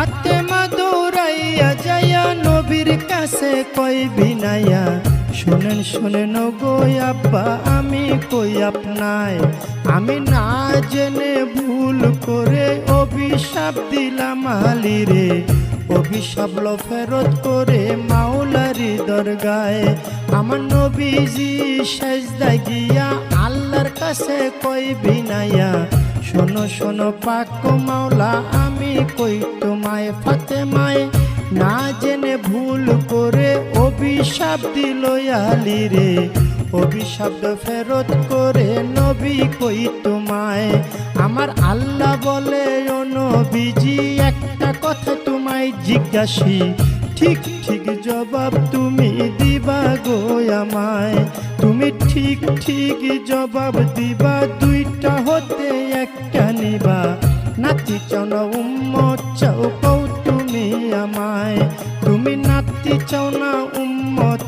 ফাতেমা দৌড়াইয়া যাইয়া নবীর কাছে কই বিনাইয়া, শুনেন শুনেন গো আব্বা আমি কই আপনায়, আমি না জেনে ভুল করে অভিশাপ দিলাম আলীরে, অভিশাপ লো ফেরত করে মাওলারি দরগায়। আমার নবীজি সেজদায় গিয়া আল্লাহর কাছে কই বিনাইয়া, শোনো শোনো পাক মাওলা আমি কই তোমায়, ফাতেমায় না জেনে ভুল করে অভিশাপ দিল আলীরে, অভিশাপ ফেরত করে নবী কই তোমায়। আমার আল্লাহ বলে ও নবীজি একটা কথা তোমায় জিজ্ঞাসি, ঠিক ঠিক জবাব তুমি দিবা গো আমায়, তুমি ঠিক ঠিক জবাব দিবা, দুইটা হতে একটা নিবা, নাতি চাও না উম্মত চাও কও তুমি আমায়, তুমি নাতি চাও না উম্মত